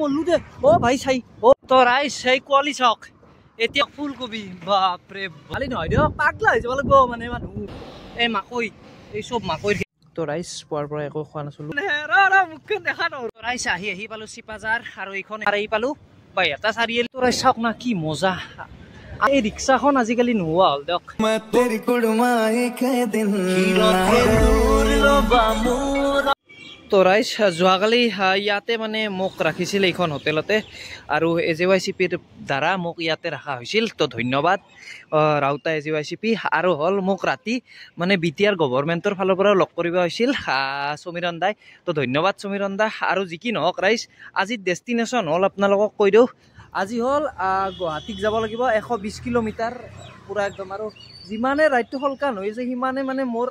মল্লু দে ও ভাই চাই ও তৰাই চাই কোৱালি চাওক এতিয়া ফুলকবি বাপৰে ভালি নহয় দিয়ক পাগলা হৈ যাব লাগিব মানে মানুহ এই মাকৈ এই চব মাকৈৰ তো ৰাইচ পোৱাৰ পৰা একো খোৱা নাছিলো মুখখন দেখা ন ৰাইচ আহি পালো চিপাজাৰ আৰু এইখন আহি পালো বা এটা চাৰিআলি তো ৰাইচ চাওক না কি মজা এই ৰিক্সাখন আজিকালি নোহোৱা হ'ল দিয়ক তো ৰাইচ যোৱাকালি ইয়াতে মানে মোক ৰাখিছিল এইখন হোটেলতে আৰু AJYCPৰ দ্বাৰা মোক ইয়াতে ৰখা হৈছিল তো ধন্যবাদ ৰাউতা AJYCP আৰু হ'ল মোক ৰাতি মানে BTR গভৰ্ণমেণ্টৰ ফালৰ পৰা লগ কৰিব হৈছিল সমীৰণ দাই তো ধন্যবাদ সমীৰণ দা আৰু যি কি নহওক ৰাইচ আজি ডেষ্টিনেশ্যন হ'ল আপোনালোকক কৈ দিওঁ আজি হ'ল গুৱাহাটীক যাব লাগিব 120 কিলোমিটাৰ পুৰা একদম আৰু যিমানে ৰাইডটো সলকান হৈছে সিমানে মানে মোৰ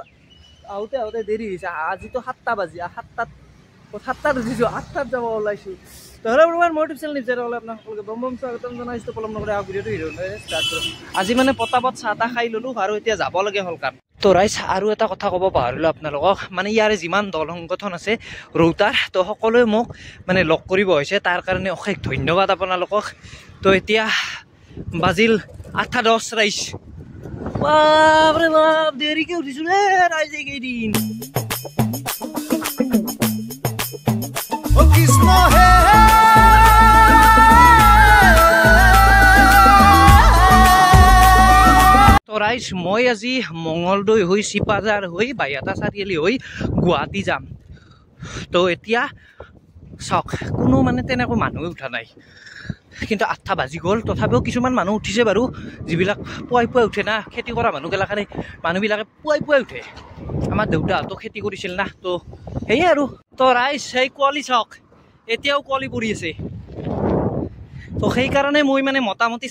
আহোঁতে দেৰি হৈছে আজিতো 7টা বাজি 7টাত উঠিছোঁ 8টাত যাব ওলাইছোঁ তহলে মোৰ ইউটিউব চেনেল নিশ্চয় হ'লে আপোনালোকে বম স্বাগতম জনাইছোঁ পলম নকৰে ভিডিঅ'টো ষ্টাৰ্ট কৰোঁ আজি মানে পটাপট চাহ তাহ খাই ল'লোঁ আৰু এতিয়া যাব লাগে সলকান তো ৰাইচ আৰু এটা কথা ক'ব পাহৰিলোঁ আপোনালোকক মানে ইয়াৰে যিমান দল সংগঠন আছে ৰৌতাৰ তো সকলোৱে মোক মানে লগ কৰিব হৈছে তাৰ কাৰণে অশেষ ধন্যবাদ আপোনালোকক তো এতিয়া বাজিল 8:10 ৰাইচ বাপৰে বাপ দেৰিকে উঠিছোঁ ৰে ৰাইজ এইকেইদিন ৰাইজ মই আজি মঙলদৈ হৈ চিপাজাৰ হৈ বাইহাটা চাৰিআলি হৈ গুৱাহাটী যাম তো এতিয়া চাওক কোনো মানে তেনেকৈ মানুহে উঠা নাই কিন্তু 8টা বাজি গ'ল তথাপিও কিছুমান মানুহ উঠিছে বাৰু যিবিলাক পুৱাই উঠে না খেতি কৰা মানুহবিলাকে মানুহবিলাকে পুৱাই উঠে আমাৰ দেউতাহঁতো খেতি কৰিছিল না তো সেয়ে আৰু তো ৰাইজ সেই কোৱালি চাওক এতিয়াও কোৱালি পৰি আছে তো সেইকাৰণে মই মানে মোটামুটি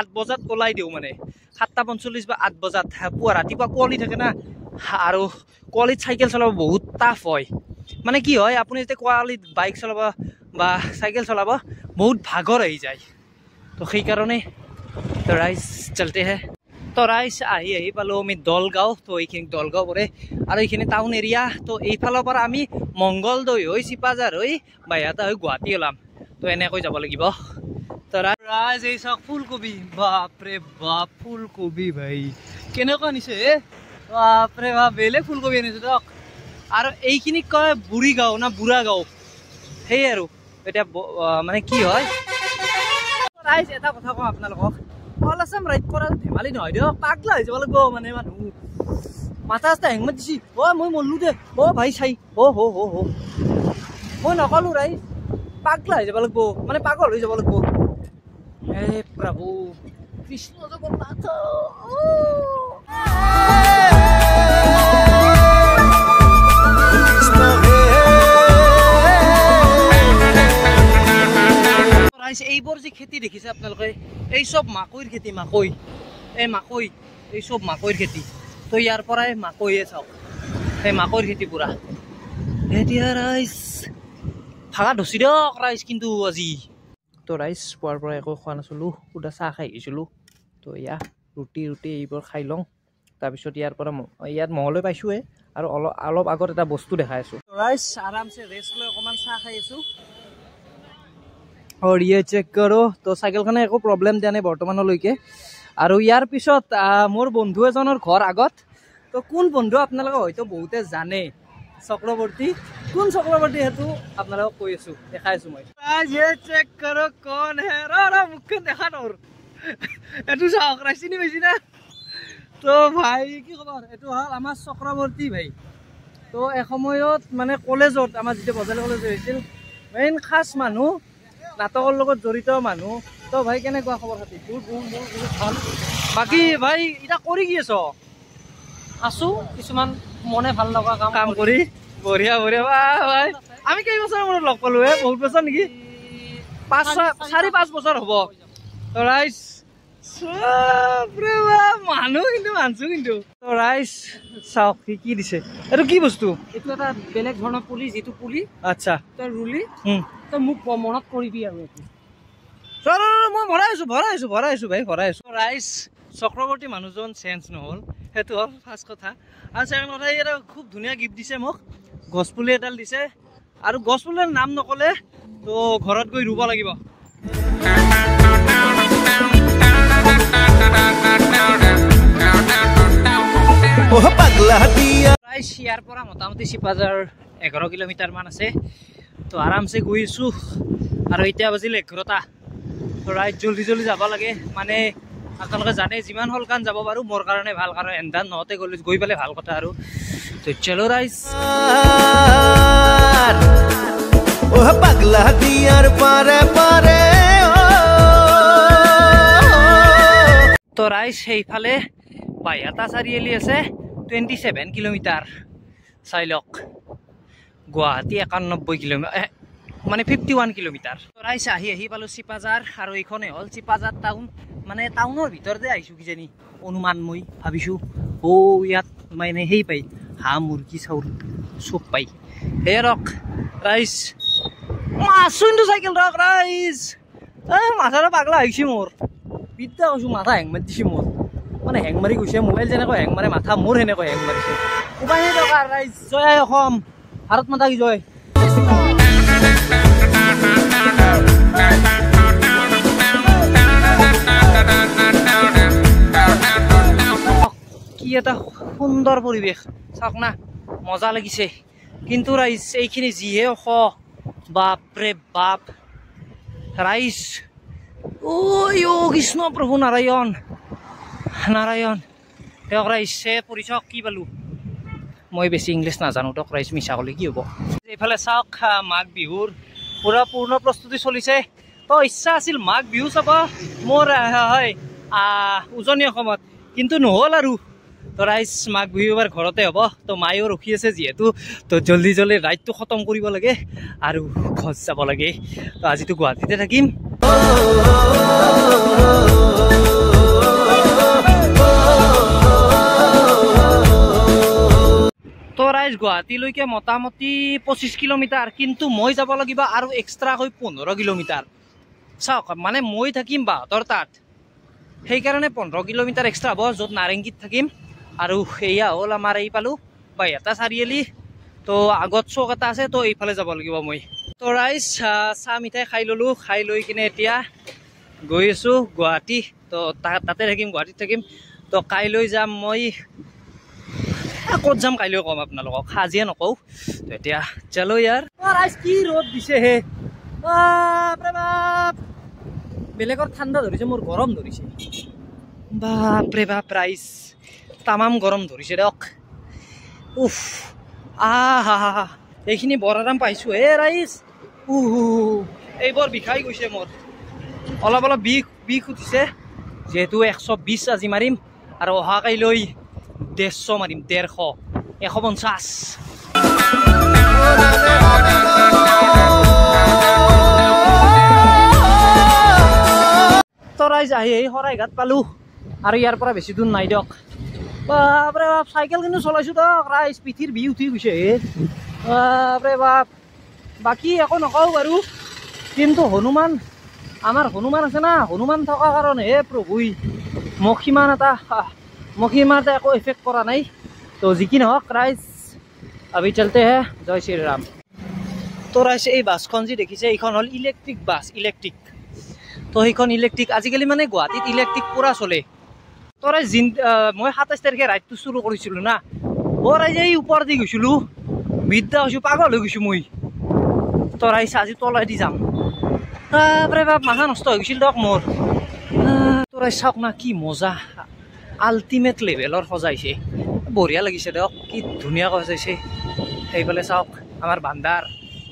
8 বজাত ওলাই দিওঁ মানে 7:45 বা 8 বজাত পুৱা ৰাতিপুৱা কোৱালি থাকে না আৰু কোৱালিত চাইকেল চলাব বহুত টাফ হয় মানে কি হয় আপুনি যেতিয়া কোৱালিত বাইক চলাব বা চাইকেল চলাব বহুত ভাগৰ আহি যায় তো সেইকাৰণে তো ৰাইজ চলতে হে তো ৰাইজ আহি পালোঁ আমি দলগাঁও তো এইখিনি দলগাঁও পৰে আৰু এইখিনি টাউন এৰিয়া তো এইফালৰ পৰা আমি মংগলদৈ হৈ চিপাজাৰ হৈ বাইহাটা হৈ গুৱাহাটী ওলাম তো এনেকৈ যাব লাগিব তো ৰাইজ এই চাওক ফুলকবি বাপৰে বাপ ফুলকবি ভাই কেনেকুৱা নিছে বাপৰে বাপ বেলেগ ফুলকবি আনিছে দিয়ক আৰু এইখিনিক কয় বুঢ়ী গাঁও না বুঢ়া গাঁও সেই আৰু এতিয়া মানে কি হয় ৰাইজ এটা কথা কওঁ আপোনালোকক অল আছাম ৰাইড কৰা ধেমালি নহয় দিয়ক পাগলা হৈ যাব লাগিব মানে মানুহ মাথা চাথা হেংমত দিছি মই মল্লু দে অ ভাই চাই মই নকলোঁ ৰাইজ পাগলা হৈ যাব লাগিব মানে পাগল হৈ যাব লাগিব হে প্ৰভু কৃষ্ণ জগন্নাথ এইবোৰ যে খেতি দেখিছে আপোনালোকে এই চব মাকৈৰ খেতি মাকৈ এই চব মাকৈৰ খেতি তো ইয়াৰ পৰাই মাকৈয়ে চাওক এই মাকৈৰ খেতি পুৰা এতিয়া ৰাইজ ভাগা ধচি দিয়ক ৰাইজ কিন্তু আজি তো ৰাইজ পোৱাৰ পৰা একো খোৱা নাছিলোঁ সুদা চাহ খাই আহিছিলোঁ তো এয়া ৰুটি এইবোৰ খাই লওঁ তাৰপিছত ইয়াৰ পৰা ইয়াত মঙলদৈ পাইছোঁৱে আৰু অলপ আগত এটা বস্তু দেখাই আছোঁ ৰাইজ আৰামছে ৰেষ্ট লৈ অকণমান চাহ খাই আছোঁ और ये चेक करो तो साइकेलखने एको प्रॉब्लम दिया नहीं बर्तमानলৈকে আৰু ইয়াৰ পিছত মোৰ বন্ধু এজনৰ ঘৰ আগত তো কোন বন্ধু আপোনালোকে হয়তো বহুতে জানে চক্ৰৱৰ্তী কোন চক্ৰৱৰ্তী হেতু আপোনালোকক কৈ আছো দেখাই আছো মই ये चेक करो कौन है रा মুখখন দেখা নর এটু চাওক ৰাইছিনি বেছি না তো ভাই কি খবৰ এটু হল আমাৰ চক্ৰৱৰ্তী ভাই তো এসময়ত মানে কলেজত আমাৰ যেটা বজালি কলেজ হৈছিল মেইন খাস মানুহ নাটকৰ লগত জড়িত মানুহ তো ভাই কেনেকুৱা খবৰ খাতি বহুত ভাল বাকি ভাই এটা কৰি কি আছ আছো কিছুমান মনে ভাল লগা কাম কৰি বঢ়িয়া ভাই আমি কেই বছৰ মূৰত লগ পালো বহুত বছৰ নেকি 4-5 বছৰ হ'ব তো ৰাইজ মানুহ কিন্তু মানছো কিন্তু তো ৰাইজ চাওক কি দিছে এইটো কি বস্তু এইটো এটা বেলেগ ধৰণৰ পুলি যিটো পুলি আচ্ছা তো ৰুলি তো মোক মনত কৰিবি আৰু মই ভৰাই আছো ভাই ৰাইজ চক্ৰৱৰ্তী মানুহজন চেঞ্জ নহ'ল সেইটো হ'ল ফাৰ্ষ্ট কথা আৰু ছেকেণ্ড কথা এটা খুব ধুনীয়া গিফ্ট দিছে মোক গছপুলি এডাল দিছে আৰু গছপুলিৰ নাম নকলে তো ঘৰত গৈ ৰুব লাগিব। প্ৰায় ইয়াৰ পৰা মোটামুটি চিপাঝাৰ 11 কিলোমিটাৰ মান আছে। তো আৰামছে গৈ আছো আৰু এতিয়া বাজিলে 11টা। ৰাইট জলদি জলদি যাব লাগে, মানে আপোনালোকে জানে যিমান হলকান যাব পাৰো মোৰ কাৰণে ভাল, কাৰণ এন্ধাৰ নহতে গৈ পেলাই ভাল কথা আৰু। তো চলো ৰাইজ পাগলা দিয়াৰ পাৰে পাৰে। তো ৰাইজ সেইফালে বাইহাটা চাৰিআলি আছে 27 কিলোমিটাৰ, চাই লওক। গুৱাহাটী 91 কিলোমিটাৰ, মানে 51 কিলোমিটাৰ। ৰাইজ আহি পালো চিপাঝাৰ, আৰু এইখনে হ'ল চিপাঝাৰ টাউন। মানে টাউনৰ ভিতৰতে আহিছো কিজানি অনুমান, মই ভাবিছো। ইয়াত মানে সেই পাই হাঁহ মুৰ্গী চাউল চব পাই। হে ৰক ৰাইজ, মাছো কিন্তু চাইকেল ৰক ৰাইজ। মাথাটো পাগলা হৈছে মোৰ, বিদ্যা কৈছো, মাথা হেং মাৰি দিছে মোৰ, মানে হেং মাৰি গৈছে। মোবাইল যেনেকৈ হেং মাৰে মাথা মোৰ সেনেকৈ হেং মাৰিছে। উপায় নাই দৰকাৰ ৰাইজ। জয় অসম, ভাৰত মাতা কি জয়। কি এটা সুন্দৰ পৰিৱেশ চাওক না, মজা লাগিছে। কিন্তু ৰাইজ এইখিনি যিহে ওখ, বাপৰে বাপ ৰাইজ। ও কৃষ্ণ প্ৰভু নাৰায়ণ নাৰায়ণ। তেওঁক ৰাইজ পঢ়ি চাওক কি পালো। মই বেছি ইংলিছ নাজানো, তেওঁক ৰাইজ মিছা ক'লে কি হ'ব। এইফালে চাওক মাঘ বিহুৰ পুৰা পূৰ্ণ প্ৰস্তুতি চলিছে। তো ইচ্ছা আছিল মাঘ বিহু চাব মোৰ হয় উজনি অসমত, কিন্তু নহ'ল আৰু। তো ৰাইজ মাঘ বিহু এবাৰ ঘৰতে হ'ব। তো মায়েও ৰখি আছে যিহেতু, তো জলদি জলদি ৰাইডটো খতম কৰিব লাগে আৰু ঘৰ যাব লাগে। তো আজিতো গুৱাহাটীতে থাকিম। তো ৰাইজ গুৱাহাটীলৈকে মোটামুটি 25 কিলোমিটাৰ, কিন্তু মই যাব লাগিব আৰু এক্সট্ৰাকৈ 15 কিলোমিটাৰ। চাওক মানে মই থাকিম 72 তাত, সেইকাৰণে 15 কিলোমিটাৰ এক্সট্ৰা হ'ব, য'ত নাৰেংগীত থাকিম। আৰু সেয়া হ'ল আমাৰ এই পালো বাইহাটা চাৰিআলি। তো আগত চৌক এটা আছে, তো এইফালে যাব লাগিব মই। তো ৰাইজ চাহ মিঠাই খাই ল'লো, খাই লৈ কিনে এতিয়া গৈ আছো গুৱাহাটী। তো তাতে থাকিম, গুৱাহাটীত থাকিম। তো কাইলৈ যাম মই, ক'ত যাম কাইলৈ ক'ম আপোনালোকক, আজিয়ে নকওঁ। তো এতিয়া চলো ইয়াৰ। ৰাইজ কি ৰ'দ দিছে হে, বাপৰে বাপ। বেলেগৰ ঠাণ্ডা ধৰিছে, মোৰ গৰম ধৰিছে। বাপৰে বাপ ৰাইজ, তামাম গৰম ধৰিছে দিয়ক। উফ হা এইখিনি বৰ আৰাম পাইছো হে ৰাইজ। এইবোৰ বিষাই গৈছে মোৰ, অলপ অলপ বিষ উঠিছে। যিহেতু 120 আজি মাৰিম, আৰু অহা কাইলৈ 150 মাৰিম, 150, 150। তো ৰাইজ আহি শৰাইঘাট পালো, আৰু ইয়াৰ পৰা বেছি দূৰ নাই দিয়ক। বাপৰে বাপ, চাইকেল কিন্তু চলাইছো দিয়ক ৰাইজ, পিঠিৰ বিষ উঠি গৈছে। বাপৰে বাপ, বাকী একো নকওঁ বাৰু, কিন্তু আমাৰ হনুমান আছে না, হনুমান থকাৰ কাৰণে হে প্ৰভুই মোক সিমান এটা একো এফেক্ট কৰা নাই। তো যি কি নহওক ৰাইজ, আবি চলতে হে, জয় শ্ৰীৰাম। তো ৰাইজ এই বাছখন যি দেখিছে, এইখন হ'ল ইলেক্ট্ৰিক বাছ, ইলেক্ট্ৰিক। তো সেইখন ইলেক্ট্ৰিক, আজিকালি মানে গুৱাহাটীত ইলেক্ট্ৰিক পুৰা চলে। তো ৰাইজ মই 27 তাৰিখে ৰাইডটো চুৰু কৰিছিলোঁ না, ৰাইজ এই ওপৰ দি গৈছিলোঁ, বিদ্যা হৈছোঁ, পাগল হৈ গৈছোঁ মই। তো ৰাইজ আজি তলাই দি যাম। বাপৰে বাপ, মাথা নষ্ট হৈ গৈছিল দিয়ক মোৰ। তো ৰাইজ চাওক না, কি মজা, আল্টিমেট লেভেলৰ সজাইছে, বঢ়িয়া লাগিছে দিয়ক, কি ধুনীয়াকৈ সজাইছে। সেইফালে চাওক আমাৰ বান্দাৰ,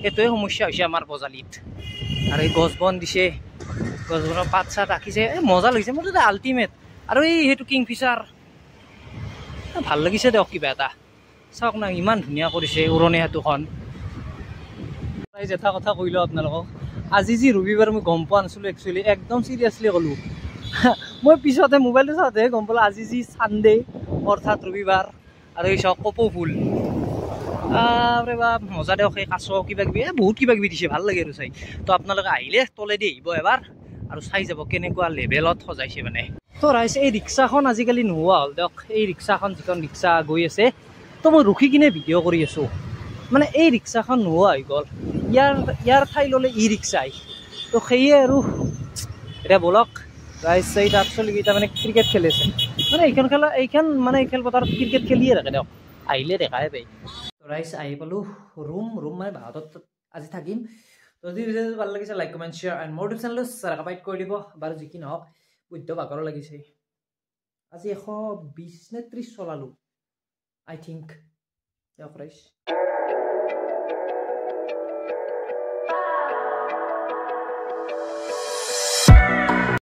সেইটোৱে সমস্যা হৈছে আমাৰ বজালিত। আৰু এই গছ বন দিছে, গছ বনৰ পাত চাত ৰাখিছে, মজা লাগিছে মোৰ তাতে আল্টিমেট। আৰু এই সেইটো কিংফিচাৰ, ভাল লাগিছে দিয়ক কিবা এটা। চাওক না, ইমান ধুনীয়া কৰিছে উৰণি সেতুখন। ৰাইজ এটা কথা কৈ লওঁ আপোনালোকক, আজি যি ৰবিবাৰ মই গম পোৱা নাছিলোঁ একচুৱেলি, একদম চিৰিয়াছলি ক'লোঁ। মই পিছতে মোবাইলটো চাওঁতে গম পালোঁ আজি যি ছানডে, অৰ্থাৎ ৰবিবাৰ। আৰু এই চাওক কপৌ ফুল, বাপ মজা দিয়ক। এই কাছ কিবা কিবি, বহুত কিবা কিবি দিছে, ভাল লাগে আৰু চাই। তো আপোনালোকে আহিলে তলেদি আহিব এবাৰ, আৰু চাই যাব কেনেকুৱা লেভেলত সজাইছে মানে। তো ৰাইজ এই ৰিক্সাখন আজিকালি নোহোৱা হ'ল দিয়ক। এই ৰিক্সাখন, যিখন ৰিক্সা গৈ আছে, তো মই ৰখি কিনে ভিডিঅ' কৰি আছোঁ। মানে এই ৰিক্সাখন নোহোৱা হৈ গ'ল ইয়াৰ ঠাই ল'লে ই ৰিক্সাই তো সেয়ে আৰু এতিয়া বলক ৰাইজ চাইড একচুৱেলি কেইটা মানে ক্ৰিকেট খেলিছে মানে এইখন মানে এই খেলপথাৰত ক্ৰিকেট খেলিয়ে থাকে দিয়ক আহিলে দেখাই পাই ৰাইজ আহি পালোঁ ৰুম মানে ভাৰতত আজি থাকিম তো যদি ভিডিঅ'টো ভাল লাগিছে লাইক কমেণ্ট শ্বেয়াৰ এণ্ড মোৰ ইউটিউব চেনেলটো ছাবস্ক্ৰাইব কৰি দিব বাৰু যি কি নহওক বুদ্ধ ভাগৰো লাগিছে আজি 120 নে 30 চলালোঁ আই থিংক দিয়ক ৰাইজ